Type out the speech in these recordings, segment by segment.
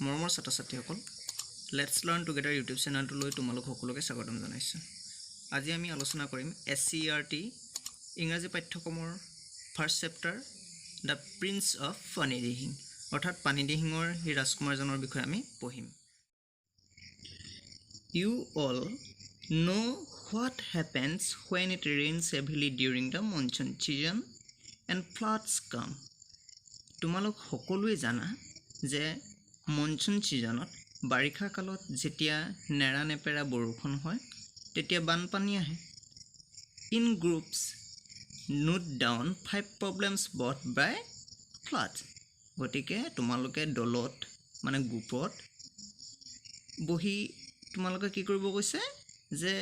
মৰমৰ ছাত্ৰ-ছাত্ৰীসকল let's learn together YouTube চেনেলটোলৈ তোমালোক সকলোকে স্বাগতম জনাইছোঁ। আজি আমি আলোচনা কৰিম SCERT ইংৰাজী পাঠ্যক্ৰমৰ first chapter the prince of Panidihing অৰ্থাৎ পানীদিহিঙৰ সেই ৰাজকুমাৰজনৰ বিষয়ে আমি পঢ়িম। You all know what happens when it rains heavily during the monsoon season and floods come. তোমালোক সকলোৱে জানা যে মনচুন ছিজনত বাৰিষা কালত যেতিয়া নেৰানেপেৰা বৰষুণ হয় তেতিয়া বানপানী আহে। In groups note down 5 problems brought by floods. গতিকে তোমালোকে দলত মানে গ্ৰুপত বহি তোমালোকে কি কৰিব কৈছে যে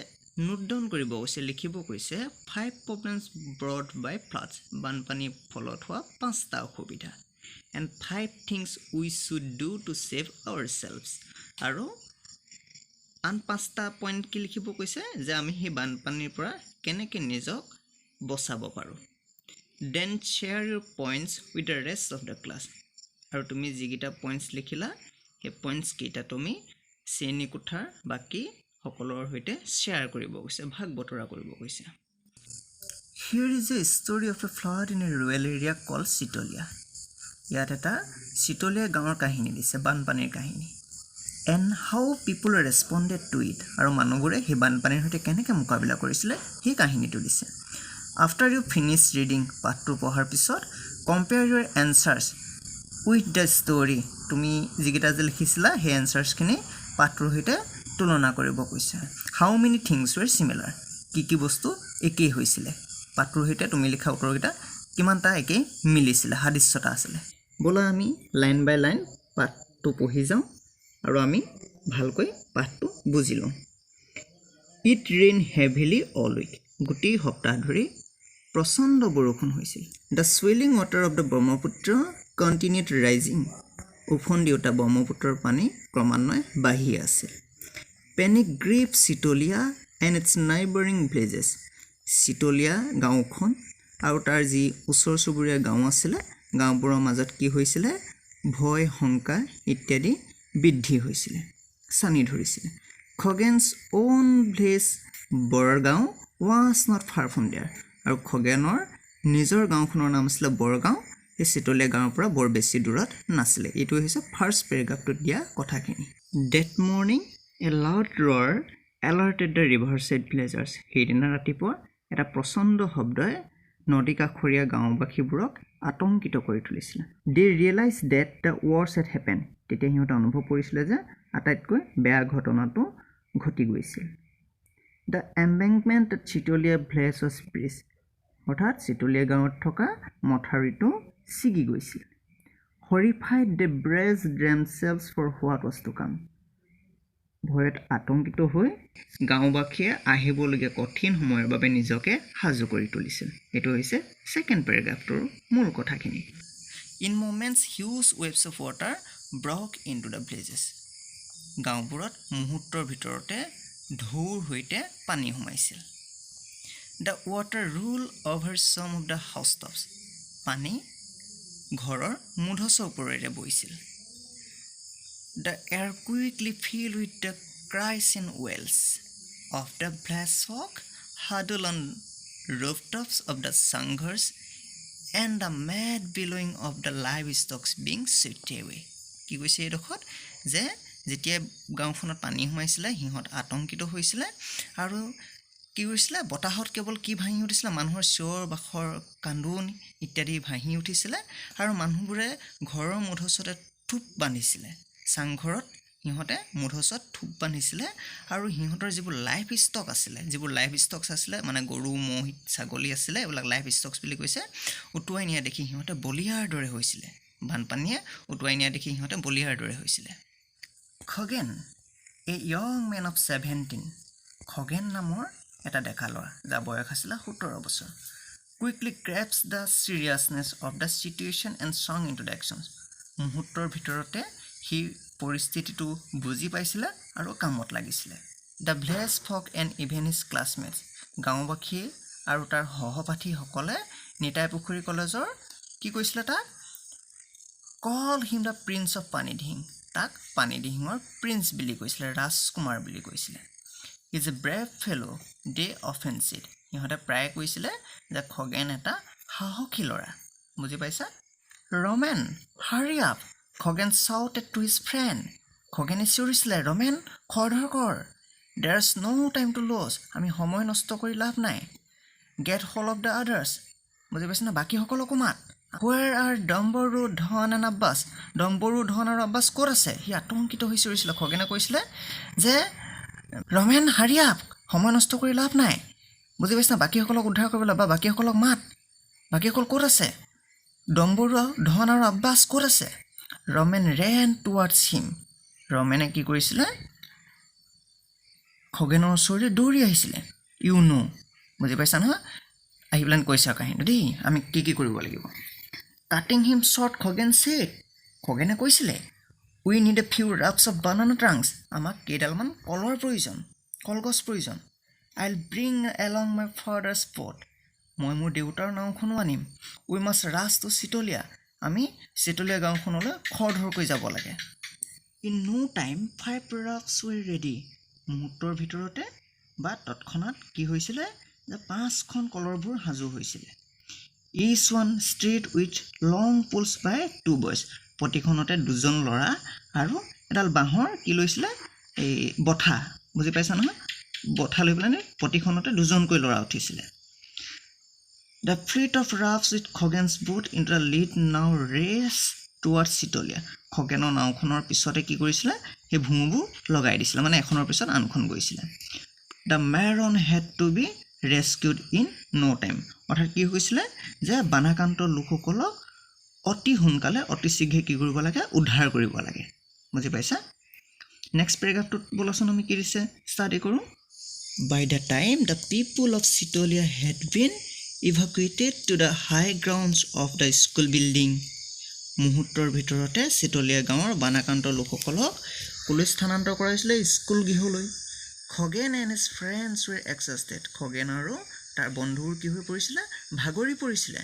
নোট ডাউন কৰিব কৈছে, লিখিব কৈছে 5 প্ৰব্লেমছ brought by floods, বানপানীৰ ফলত হোৱা 5টা অসুবিধা। And 5 things we should do to save ourselves. আৰু আন 5টা পইণ্ট কি লিখিব কৈছে যে আমি সেই বানপানীৰ পৰা কেনেকৈ নিজক বচাব পাৰোঁ। Then share your points with the rest of the class. আৰু তুমি যিকেইটা পইণ্টছ লিখিলা সেই পইণ্টছ কেইটা তুমি শ্ৰেণীকোঠাৰ বাকী সকলৰ সৈতে শ্বেয়াৰ কৰিব কৈছে, ভাগ বতৰা কৰিব কৈছে। Here is a story of a flood in a rural area called Sitolia. ইয়াত এটা চিতলীয়া গাঁৱৰ কাহিনী দিছে, বানপানীৰ কাহিনী। And how people responded to it, আৰু মানুহবোৰে সেই বানপানীৰ সৈতে কেনেকৈ মোকাবিলা কৰিছিলে সেই কাহিনীটো দিছে। আফটাৰ ইউ ফিনিছ ৰিডিং, পাঠটো পঢ়াৰ পিছত compare Euro answers with the story, তুমি যিকেইটা যে লিখিছিলা সেই এনচাৰ্ছখিনি পাঠটোৰ সৈতে তুলনা কৰিব কৈছে। হাউ মেনি থিংছ ৱেৰ চিমিলাৰ, কি বস্তু একেই হৈছিলে, পাঠটোৰ সৈতে তুমি লিখা উত্তৰকেইটা কিমানটা একেই মিলিছিলে, সাদৃশ্যতা আছিলে। ব'লা আমি লাইন বাই লাইন পাঠটো পঢ়ি যাওঁ আৰু আমি ভালকৈ পাঠটো বুজি লওঁ। It rain heavily all week, গোটেই সপ্তাহ ধৰি প্ৰচণ্ড বৰষুণ হৈছিল। The swelling water of the Brahmaputra continued rising, উফন্দি উঠা ব্ৰহ্মপুত্ৰৰ পানী ক্ৰমান্বয়ে বাঢ়ি আছিল। Panic grip Chitalia and its neighbouring villages, Chitalia গাঁওখন আৰু তাৰ যি ওচৰ চুবুৰীয়া গাঁও আছিলে গাঁওবোৰৰ মাজত কি হৈছিলে, ভয় শংকা ইত্যাদি বৃদ্ধি হৈছিলে, চানি ধৰিছিলে। Khagen's own village Borgaon was not far from there, আৰু খগেনৰ নিজৰ গাঁওখনৰ নাম আছিলে বৰগাঁও, সেই চিতলীয়া গাঁৱৰ পৰা বৰ বেছি দূৰত নাছিলে। এইটো হৈছে ফাৰ্ষ্ট পেৰেগ্ৰাফটোত দিয়া কথাখিনি। That morning a loud roar alerted the river side villagers, সেইদিনা ৰাতিপুৱা এটা প্ৰচণ্ড শব্দই নদী কাষৰীয়া গাঁওবাসীবোৰক আতংকিত কৰি তুলিছিলে। They realize that the worst had happened, তেতিয়া সিহঁতে অনুভৱ কৰিছিলে যে আটাইতকৈ বেয়া ঘটনাটো ঘটি গৈছিল। The embankment at Chitalia village was breached, অৰ্থাৎ চিতলীয়া গাঁৱত থকা মথাউৰিটো ছিগি গৈছিল। Horrified they braced themselves for what was to come, ভয়ত আতংকিত হৈ গাঁওবাসীয়ে আহিবলগীয়া কঠিন সময়ৰ বাবে নিজকে সাজু কৰি তুলিছিল। এইটো হৈছে ছেকেণ্ড পেৰেগ্ৰাফটোৰ মূল কথাখিনি। In moments huge waves of water broke into the villages, গাঁওবোৰত মুহূৰ্তৰ ভিতৰতে ঢৌৰ সৈতে পানী সোমাইছিল। The water rolled over some of the house tops, পানী ঘৰৰ মূধচৰ ওপৰেৰে বৈছিল। The air quickly fill with the cries and wails of the village folk huddled on rooftops of the sangars and the mad bellowing of the livestock being swept away. কি কৈছে এইডোখৰত যে যেতিয়া গাঁওখনত পানী সোমাইছিলে সিহঁত আতংকিত হৈছিলে আৰু কি হৈছিলে, বতাহত কেৱল কি ভাঙি উঠিছিলে, মানুহৰ চিঞৰ বাখৰ কান্দোন ইত্যাদি ভাঙি উঠিছিলে আৰু মানুহবোৰে ঘৰৰ মূধচতে থোপ বান্ধিছিলে, চাংঘৰত সিহঁতে মূধচত থোপ বান্ধিছিলে আৰু সিহঁতৰ যিবোৰ লাইফ ষ্টকছ আছিলে মানে গৰু ম'হ ছাগলী আছিলে, এইবিলাক লাইফ ষ্টকছ বুলি কৈছে, উটুৱাই নিয়া দেখি সিহঁতে বলিয়াৰ দৰে হৈছিলে, বানপানীয়ে উটুৱাই নিয়া দেখি সিহঁতে বলিয়াৰ দৰে হৈছিলে। Khagen a young man of 17, Khagen নামৰ এটা ডেকা ল'ৰা যাৰ বয়স আছিলে 17 বছৰ। Quickly grasps the seriousness of the situation and ছং ইন টু দ্য একশ্যনছ, মুহূৰ্তৰ ভিতৰতে সি পৰিস্থিতিটো বুজি পাইছিলে আৰু কামত লাগিছিলে। The village folk and even his classmates, গাঁওবাসী আৰু তাৰ সহপাঠীসকলে নিতাই পুখুৰী কলেজৰ কি কৈছিলে, তাক call him the prince of Panidihing, তাক পানীদিহিঙৰ প্ৰিন্স বুলি কৈছিলে, ৰাজকুমাৰ বুলি কৈছিলে। Is a brave fellow they often said. সিহঁতে প্ৰায়ে কৈছিলে যে খগেন এটা সাহসী ল'ৰা। বুজি পাইছা? Ramen hurry up, Khagen shouted to his friend. খগেনে চিঞৰিছিলে, ৰমেন খৰধৰ কৰ, there is no' time to lose. আমি সময় নষ্ট কৰি লাভ নাই। Get hold of the others. বুজি পাইছে না? বাকীসকলকো মাত। হুৱেৰ আৰ ডম্বৰু, ধন এণ্ড আব্বাছ। ডম্বৰু, ধন আৰু আব্বাছ ক'ত আছে? সি আতংকিত হৈ চিঞৰিছিলে। খগেনে কৈছিলে যে ৰমেন হাৰি আপ, সময় নষ্ট কৰি লাভ নাই। বুজি পাইছে না? বাকীসকলক উদ্ধাৰ কৰিবলৈ বা বাকীসকলক মাত। বাকীসকল ক'ত আছে? ডম্বৰু, ধন আৰু আব্বাছ ক'ত আছে? ৰমেন ৰেন টুৱাৰ্ডছ হিম। ৰমেনে কি কৰিছিলে? খগেনৰ ওচৰলৈ দৌৰি আহিছিলে। ইউ নো, বুজি পাইছা নহয়? আহি পেলাই কৈছে কাহিনীটো দেই, আমি কি কৰিব লাগিব। Cutting him short, Khagen said. খগেনে কৈছিলে, we need a few rafts of banana trunks. আমাক কেইডালমান কলৰ প্ৰয়োজন, কলগছ প্ৰয়োজন। I will bring along my father's boat. মই মোৰ দেউতাৰ নাওখনো আনিম। We must rush to Chitalia. আমি চিতলীয়া গাঁওখনলৈ খৰধৰকৈ যাব লাগে। In no' time 5 rafts were ready. মুহূৰ্তৰ ভিতৰতে বা তৎক্ষণাত কি হৈছিলে যে 5খন কলৰবোৰ সাজু হৈছিলে। Each one steered with long poles by 2 boys. প্ৰতিখনতে 2জন ল'ৰা আৰু এডাল বাঁহৰ কি লৈছিলে, এই বঠা। বুজি পাইছা নহয়? বঠা লৈ পেলাই প্ৰতিখনতে 2জনকৈ ল'ৰা উঠিছিলে। The fleet of rafts with Khagen's boat in the lead now raced towards Chitalia. খগেনৰ নাওখনৰ পিছতে কি কৰিছিলে, সেই ভূঁবোৰ লগাই দিছিলে, মানে এখনৰ পিছত আনখন গৈছিলে। The marooned had to be rescued in no' time. অৰ্থাৎ কি হৈছিলে যে বানাক্ৰান্ত লোকসকলক অতি সোনকালে, অতি শীঘ্ৰে কি কৰিব লাগে, উদ্ধাৰ কৰিব লাগে। বুজি পাইছা? নেক্সট পেৰাগ্ৰাফটোত ব'লাচোন আমি কি দিছে ষ্টাডি কৰোঁ। By the time the people of Chitalia had been evacuated to the high grounds of the school building. মুহূৰ্তৰ ভিতৰতে চিতলীয়া গাঁৱৰ বানাক্ৰান্ত লোকসকলক কলৈ স্থানান্তৰ কৰা হৈছিলে? স্কুল গৃহলৈ। Khagen and his friends were exhausted. Khagen আৰু তাৰ বন্ধুবোৰ কি হৈ পৰিছিলে? ভাগৰি পৰিছিলে।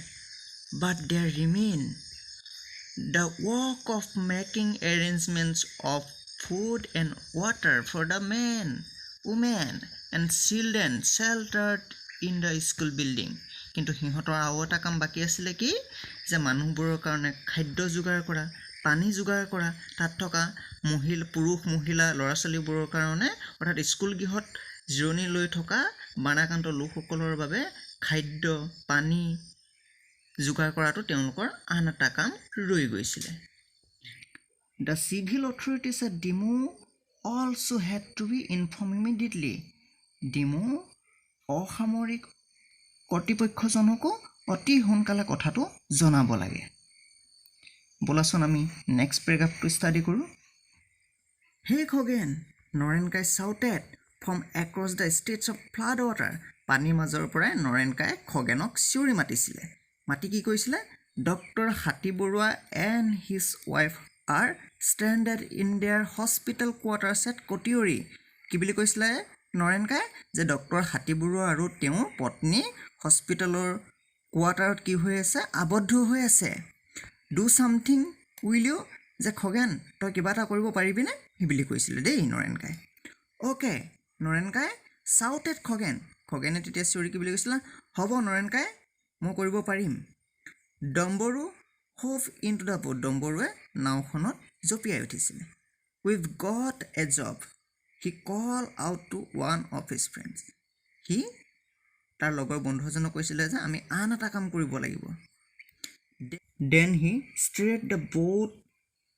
But there remain the work of making arrangements of food and water for the men, women and children sheltered in the school building. কিন্তু সিহঁতৰ আৰু এটা কাম বাকী আছিলে, কি যে মানুহবোৰৰ কাৰণে খাদ্য যোগাৰ কৰা, পানী যোগাৰ কৰা, তাত থকা পুৰুষ মহিলা ল'ৰা ছোৱালীবোৰৰ কাৰণে, অৰ্থাৎ স্কুল গৃহত জিৰণি লৈ থকা বানাক্ৰান্ত লোকসকলৰ বাবে খাদ্য পানী যোগাৰ কৰাটো তেওঁলোকৰ আন এটা কাম ৰৈ গৈছিলে। The civil authorities at Dimow also had to be inform immediately. Dimow অসামৰিক কৰ্তৃপক্ষজনকো অতি সোনকালে কথাটো জনাব লাগে। ব'লাচোন আমি নেক্সট পেৰাগ্ৰাফটো ষ্টাডি কৰোঁ। হেই খগেন, নৰেনকাই shouted from across the streets of flood water. পানীৰ মাজৰ পৰাই নৰেনকাই খগেনক চিঞৰি মাতিছিলে। মাতি কি কৈছিলে? Doctor Hati Barua and his wife are stranded in their hospital quarters at Katiyori. কি বুলি কৈছিলে নৰেনকাই? যে ডক্টৰ হাতী বৰুৱা আৰু তেওঁৰ পত্নী হস্পিটেলৰ কোৱাৰ্টাৰত কি হৈ আছে? আবদ্ধ হৈ আছে। Do something will you. যে খগেন তই কিবা এটা কৰিব পাৰিবিনে? সি বুলি কৈছিলে দেই নৰেনকাই। অ'কে নৰেনকাই চাউটেড খগেন। খগেনে তেতিয়া চিঞৰি কি বুলি কৈছিলে? হ'ব নৰেনকাই, মই কৰিব পাৰিম। Dambaru hove into the boat. ডম্বৰুৱে নাওখনত জঁপিয়াই উঠিছিলে। We've got a job he call out to one of his friends. সি তাৰ লগৰ বন্ধু এজনক কৈছিলে যে আমি আন এটা কাম কৰিব লাগিব। Then he steered the boat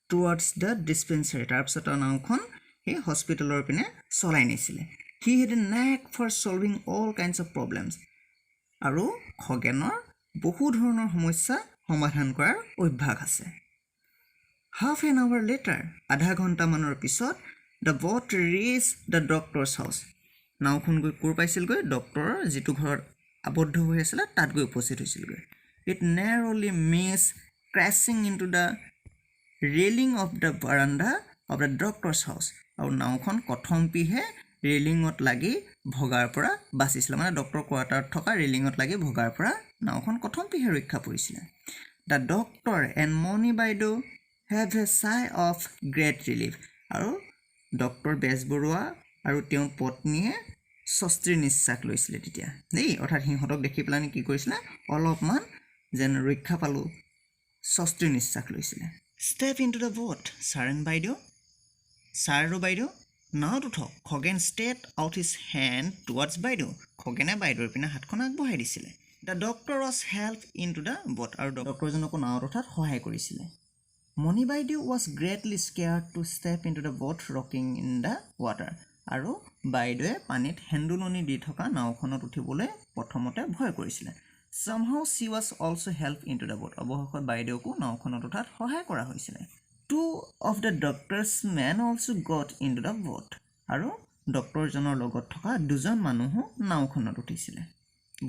towards the dispensary. তাৰপিছত নাওখন সেই হস্পিটেলৰ পিনে চলাই নিছিলে। He had a knack for solving all kinds of problems. আৰু খগেনৰ বহু ধৰণৰ সমস্যা সমাধান কৰাৰ অভ্যাস আছে। Half an hour later. আধা ঘণ্টামানৰ পিছত দ্য বট ৰিচ দ্য ডক্টৰছ হাউচ। নাওখন গৈ ক'ৰ পাইছিলগৈ? ডক্টৰৰ যিটো ঘৰত আবদ্ধ হৈ আছিলে তাত গৈ উপস্থিত হৈছিলগৈ। It narrowly miss crashing into the railing of the veranda of the doctor's house. আৰু নাওখন কথমপিহে ৰেইলিঙত লাগি ভগাৰ পৰা বাচিছিলে। মানে ডক্টৰ কোৱাৰ্টাৰত থকা ৰেইলিঙত লাগি ভগাৰ পৰা নাওখন কথমপিহে ৰক্ষা পৰিছিলে। দ্য ডক্টৰ এণ্ড মণি বাইদেউ have a sigh of great relief. আৰু ডক্টৰ বেজবৰুৱা আৰু তেওঁৰ পত্নীয়ে স্বস্তিৰ নিশ্বাস লৈছিলে তেতিয়া দেই অৰ্থাৎ সিহঁতক দেখি পেলাই কি কৰিছিলে অলপমান যেন ৰক্ষা পালোঁ স্বস্তিৰ নিশ্বাস লৈছিলে step into the boat sir and বাইদেউ ছাৰ আৰু বাইদেউ নাওত উঠক Khagen stretched out his hand towards বাইদেউ খগেনে বাইদেউৰ পিনে হাতখন আগবঢ়াই দিছিলে the doctor was help into the boat আৰু ডক্টৰজনকো নাওত উঠাত সহায় কৰিছিলে মণি বাইদেউ was greatly scared to step into the boat rocking in the water আৰু বাইদেৱে পানীত হেন্দুলনি দি থকা নাওখনত উঠিবলৈ প্ৰথমতে ভয় কৰিছিলে somehow she was also helped into the boat অৱশেষত বাইদেউকো নাওখনত উঠাত সহায় কৰা হৈছিলে two of the doctor's men also got into the boat আৰু ডক্টৰজনৰ লগত থকা দুজন মানুহো নাওখনত উঠিছিলে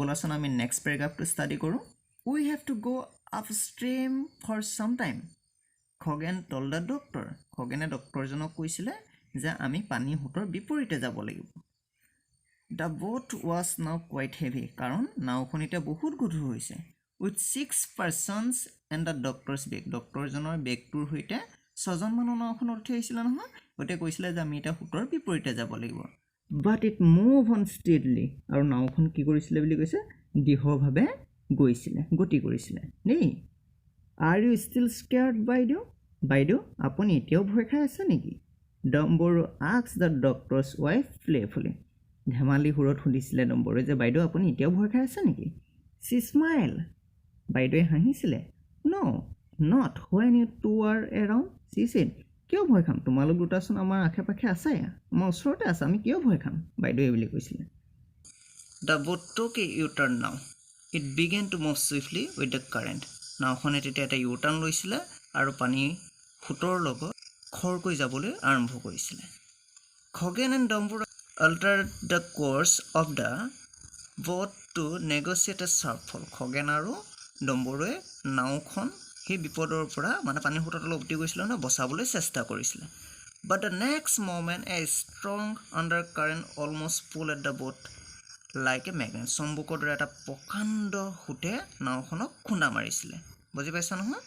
বলাচোন আমি নেক্সট পেৰাগ্ৰাফটো ষ্টাডি কৰোঁ we have to go upstream for some time Khagen told the doctor খগেনে ডক্টৰজনক কৈছিলে যে আমি পানী সোঁতৰ বিপৰীতে যাব লাগিব The boat was now quite heavy কাৰণ নাওখন এতিয়া বহুত গধুৰ হৈছে with 6 persons and the doctor's bag ডক্টৰজনৰ বেগটোৰ সৈতে 6জন মানুহ নাওখনত উঠি আহিছিলে নহয় গতিকে কৈছিলে যে আমি এতিয়া সোঁতৰ বিপৰীতে যাব লাগিব but it moved on steadily আৰু নাওখন কি কৰিছিলে বুলি কৈছে দৃঢ়ভাৱে গৈছিলে গতি কৰিছিলে দেই are you still scared বাইদেউ আপুনি এতিয়াও ভয় খাই আছে নেকি ডম্বৰু asked the doctor's wife playfully ধেমালি সুৰত সুধিছিলে ডম্বৰুৱে যে বাইদেউ আপুনি এতিয়াও ভয় খাই আছে নেকি she smiled বাইদেৱে হাঁহিছিলে no not when you two are around she said কিয় ভয় খাম তোমালোক দুটাচোন আমাৰ আশে পাশে আছে আমাৰ ওচৰতে আছে আমি কিয় ভয় খাম বাইদেৱে বুলি কৈছিলে the boat took a U-turn now it began to move swiftly with the current নাওখনে তেতিয়া এটা U-turn লৈছিলে আৰু পানী সোঁতৰ লগত খৰকৈ যাবলৈ আৰম্ভ কৰিছিলে Khagen and Dambaru altered the course of the boat to negotiate a sharp fall Khagen আৰু ডম্বৰুৱে নাওখন সেই বিপদৰ পৰা মানে পানী সোঁতলৈ উটি গৈছিলে ন বচাবলৈ চেষ্টা কৰিছিলে but the next moment a strong undercurrent almost pulled at the boat like a magnet চম্বুকৰ দৰে এটা প্ৰকাণ্ড সোঁতে নাওখনক খুন্দা মাৰিছিলে বুজি পাইছা নহয়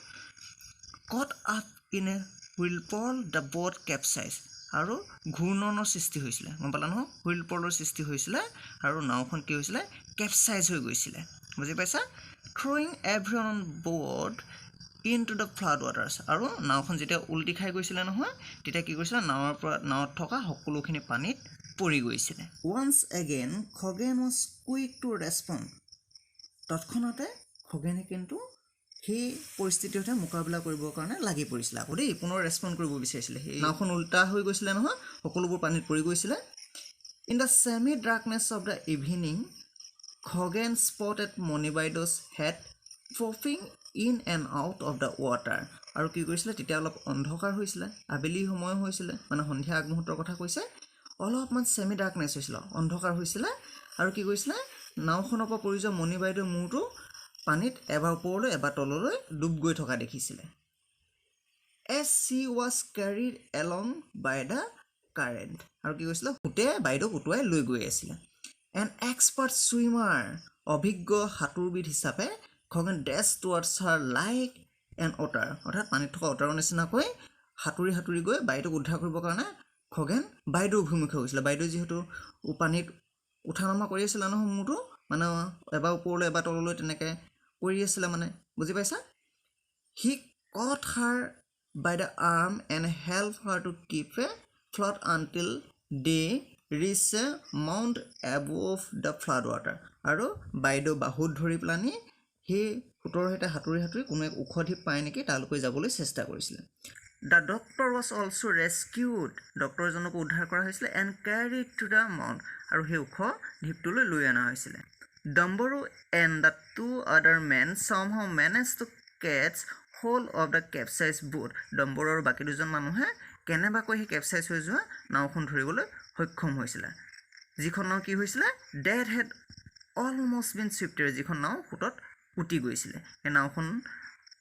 caught up in a whirlpool the boat capsized আৰু ঘূৰ্ণনৰ সৃষ্টি হৈছিলে গম পালা নহয় হুইলপলৰ সৃষ্টি হৈছিলে আৰু নাওখন কি হৈছিলে কেপচাইজ হৈ গৈছিলে বুজি পাইছা throwing everyone on board into the flood waters আৰু নাওখন যেতিয়া উল্টি খাই গৈছিলে নহয় তেতিয়া কি কৰিছিলে নাৱত থকা সকলোখিনি পানীত পৰি গৈছিলে once again Khagen was quick to respond তৎক্ষণাতে খগেনে কিন্তু সেই পৰিস্থিতিৰ সৈতে মোকাবিলা কৰিবৰ কাৰণে লাগি পৰিছিল আকৌ দেই পুনৰ ৰেছপন্ড কৰিব বিচাৰিছিলে সেই নাওখন উল্টা হৈ গৈছিলে নহয় সকলোবোৰ পানীত পৰি গৈছিলে in the semi darkness of the evening Khagen spotted Moni বাইদেউছ head popping in and out of the water আৰু কি কৰিছিলে তেতিয়া অলপ অন্ধকাৰ হৈছিলে আবেলি সময় হৈছিলে মানে সন্ধিয়া আগমুহূৰ্তৰ কথা কৈছে অলপমান সেমি ডাৰ্কনেছ হৈছিলে অন্ধকাৰ হৈছিলে আৰু কি কৰিছিলে নাওখনৰ পৰা পৰি যোৱা মণি বাইদেউৰ মূৰটো পানীত এবাৰ ওপৰলৈ এবাৰ তললৈ ডুব গৈ থকা দেখিছিলে as she was carried along by the current আৰু কি কৈছিলে সোঁতে বাইদেউক উটুৱাই লৈ গৈ আছিলে an expert swimmer অভিজ্ঞ সাঁতোৰবিদ হিচাপে Khagen dash towards her like an otter অৰ্থাৎ পানীত থকা অটাৰৰ নিচিনাকৈ সাঁতুৰি গৈ বাইদেউক উদ্ধাৰ কৰিবৰ কাৰণে খগেন বাইদেউৰ অভিমুখে গৈছিলে বাইদেউ যিহেতু পানীত উঠা নমা কৰি আছিলে নহয় মূৰটো মানে এবাৰ ওপৰলৈ এবাৰ তললৈ তেনেকৈ কৰি আছিলে মানে বুজি পাইছা he caught her by the arm and helped her to keep afloat until they reached a mount above the flood water আৰু বাইদেউ বাহুত ধৰি পেলানি সেই সোঁতৰ সৈতে সাঁতুৰি কোনো এক ওখ ঢিপ পায় নেকি তালৈকে যাবলৈ চেষ্টা কৰিছিলে The doctor was also rescued ডক্টৰজনকো উদ্ধাৰ কৰা হৈছিলে and carried to the mount আৰু সেই ওখ ঢিপটোলৈ লৈ অনা হৈছিলে Dumburu and the two other men somehow managed to catch hold of the capsized boat. Dumburu আৰু বাকী দুজন মানুহে কেনেবাকৈ সেই কেপচাইজ হৈ যোৱা নাওখন ধৰিবলৈ সক্ষম হৈছিলে যিখন নাও কি হৈছিলে dead had almost been swept যিখন নাও সোঁতত উটি গৈছিলে এই নাওখন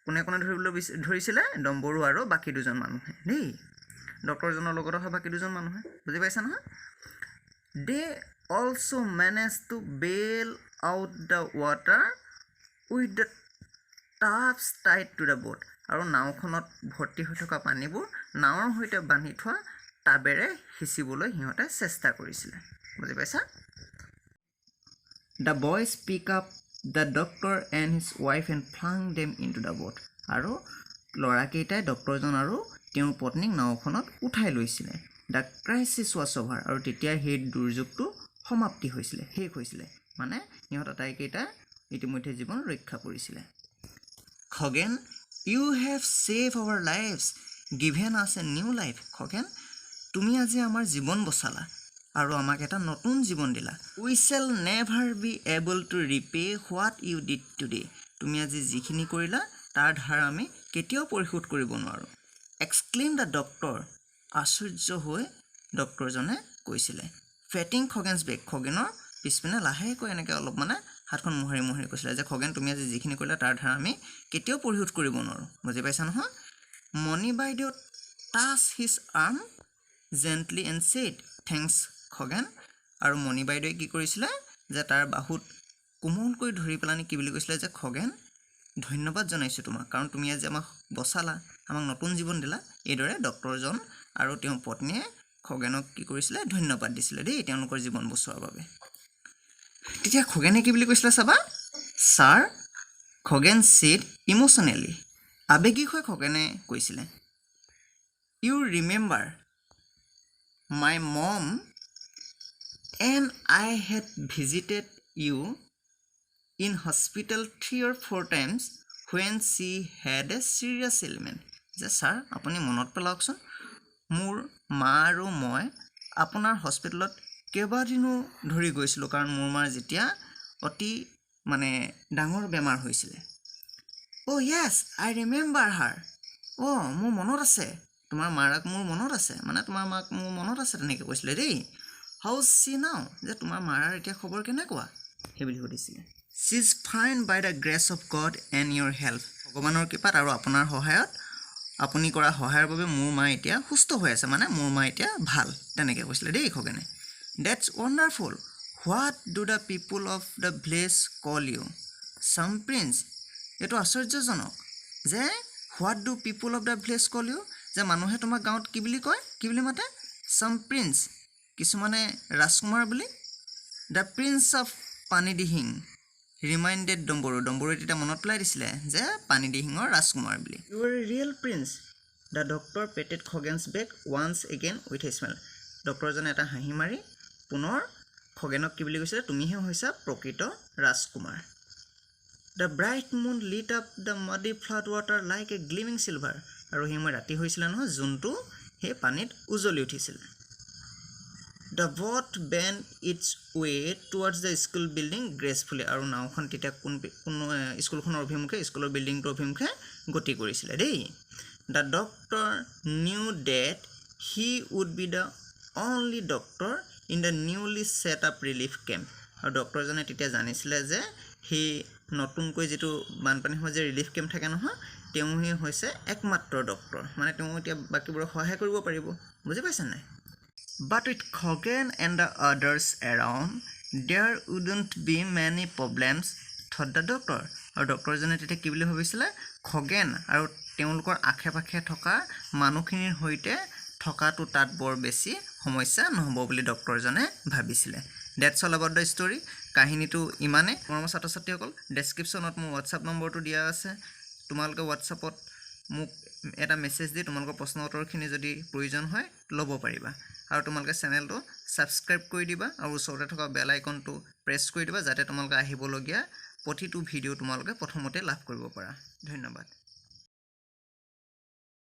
কোনে ধৰিবলৈ ধৰিছিলে ডম্বৰু আৰু বাকী দুজন মানুহে দেই ডক্টৰজনৰ লগত অহা বাকী দুজন মানুহে বুজি পাইছা নহয় they also managed to bail out the water with the tubs tied to the boat আৰু নাওখনত ভৰ্তি হৈ থকা পানীবোৰ নাৱৰ সৈতে বান্ধি থোৱা টাবেৰে সিঁচিবলৈ সিহঁতে চেষ্টা কৰিছিলে বুজি পাইছা The boys pick up the doctor and his wife and flung them into the boat আৰু লৰাকেইটাই ডক্টৰজন আৰু তেওঁৰ পত্নীক নাওখনত উঠাই লৈছিলে The crisis was over আৰু তেতিয়া সেই দুৰ্যোগটো সমাপ্তি হৈছিলে শেষ হৈছিলে মানে ইহঁত আটাইকেইটা ইতিমধ্যে জীৱন ৰক্ষা কৰিছিলে Khagen You have saved our lives given us a new life Khagen তুমি আজি আমাৰ জীৱন বচালা আৰু আমাক এটা নতুন জীৱন দিলা We shall never be able to repay what you did today তুমি আজি যিখিনি কৰিলা তাৰ ধাৰ আমি কেতিয়াও পৰিশোধ কৰিব নোৱাৰো Exclaimed the doctor আশ্চৰ্য হৈ ডক্টৰজনে কৈছিলে ফেটিং খগেনছ বেক খগেনৰ পিছপিনে লাহেকৈ এনেকৈ অলপ মানে হাতখন মোহাৰি মোহাৰি কৈছিলে যে খগেন তুমি আজি যিখিনি কৰিলা তাৰ ধাৰ আমি কেতিয়াও পৰিশোধ কৰিব নোৱাৰো বুজি পাইছা নহয় মণি বাইদেউ touch his arm gently and said thanks Khagen আৰু মণি বাইদেৱে কি কৰিছিলে যে তাৰ বাহুত কোমলকৈ ধৰি পেলানি কি বুলি কৈছিলে যে খগেন ধন্যবাদ জনাইছোঁ তোমাক কাৰণ তুমি আজি আমাক বচালা আমাক নতুন জীৱন দিলা এইদৰে ডক্টৰজন আৰু তেওঁৰ পত্নীয়ে খগেনক কি কৰিছিলে ধন্যবাদ দিছিলে দেই তেওঁলোকৰ জীৱন বচোৱাৰ বাবে তেতিয়া খগেনে কি বুলি কৈছিলে চাবা ছাৰ খগেন ছেড ইমোশ্যনেলি আবেগিক হৈ খগেনে কৈছিলে you remember my mom and I had visited you in hospital 3 or 4 times when she had a serious ailment যে ছাৰ আপুনি মনত পেলাওকচোন মোৰ মা আৰু মই আপোনাৰ হস্পিটেলত কেইবাদিনো ধৰি গৈছিলোঁ কাৰণ মোৰ মাৰ যেতিয়া অতি মানে ডাঙৰ বেমাৰ হৈছিলে য়েছ আই ৰিমেম্বাৰ হাৰ মোৰ মনত আছে তোমাৰ মাক মোৰ মনত আছে মানে তোমাৰ মাক মোৰ মনত আছে তেনেকৈ কৈছিলে দেই হাউ চি নাও যে তোমাৰ মাৰ এতিয়া খবৰ কেনেকুৱা সেইবুলি সুধিছিলে She is fine by the grace of God and your help. ভগৱানৰ কৃপাত আৰু আপোনাৰ সহায়ত আপুনি কৰা সহায়ৰ বাবে মোৰ মা এতিয়া সুস্থ হৈ আছে মানে মোৰ মা এতিয়া ভাল তেনেকৈ কৈছিলে দেই খগেনে That's wonderful. What do the people of the village call you? Some prince. এইটো আশ্চৰ্যজনক যে What do people of the village call you? যে মানুহে তোমাক গাঁৱত কি বুলি কয় কি বুলি মাতে Some prince. কিছুমানে ৰাজকুমাৰ বুলি The prince of পানীদিহিং ৰিমাইণ্ডেড ডম্বৰু তেতিয়া মনত পেলাই দিছিলে যে পানীদিহিঙৰ ৰাজকুমাৰ বুলি you are a real prince the doctor patted Khagen's back once again with a smile ডক্টৰজনে এটা হাঁহি মাৰি পুনৰ খগেনক কি বুলি কৈছিলে তুমিহে হৈছা প্ৰকৃত ৰাজকুমাৰ the bright moon lit up the muddy flood water like a gleaming silver আৰু সেই মই ৰাতি হৈছিলে নহয় যোনটো সেই পানীত উজলি উঠিছিলে The boat bent its way towards the school building gracefully আৰু নাওখন তেতিয়া কোন স্কুলখনৰ অভিমুখে স্কুলৰ বিল্ডিংটোৰ অভিমুখে গতি কৰিছিলে দেই The doctor knew that he would be the only doctor in the newly set up relief camp আৰু ডক্টৰজনে তেতিয়া জানিছিলে যে সেই নতুনকৈ যিটো বানপানী হোৱা যে ৰিলিফ কেম্প থাকে নহয় তেওঁহে হৈছে একমাত্ৰ ডক্টৰ মানে তেওঁ এতিয়া বাকীবোৰক সহায় কৰিব পাৰিব বুজি পাইছে নাই But with Khoghen and the others around, there wouldn't be many problems, thought the doctor. আৰু ডক্টৰজনে তেতিয়া কি বুলি ভাবিছিলে খগেন আৰু তেওঁলোকৰ আশে পাশে থকা মানুহখিনিৰ সৈতে থকাটো তাত বৰ বেছি সমস্যা নহ'ব বুলি ডক্টৰজনে ভাবিছিলে That's all about the story. কাহিনীটো ইমানে মৰমৰ ছাত্ৰ ছাত্ৰীসকল ডেছক্ৰিপশ্যনত মোৰ হোৱাটছআপ নম্বৰটো দিয়া আছে তোমালোকে হোৱাটছআপত মোক এটা মেছেজ দি তোমালোকৰ প্ৰশ্ন উত্তৰখিনি যদি প্ৰয়োজন হয় ল'ব পাৰিবা আৰু তোমালোকে চেনেলটো ছাবস্ক্ৰাইব কৰি দিবা আৰু ওচৰতে থকা বেল আইকনটো প্ৰেছ কৰি দিবা যাতে তোমালোকে আহিবলগীয়া প্ৰতিটো ভিডিঅ' তোমালোকে প্ৰথমতে লাভ কৰিব পাৰা ধন্যবাদ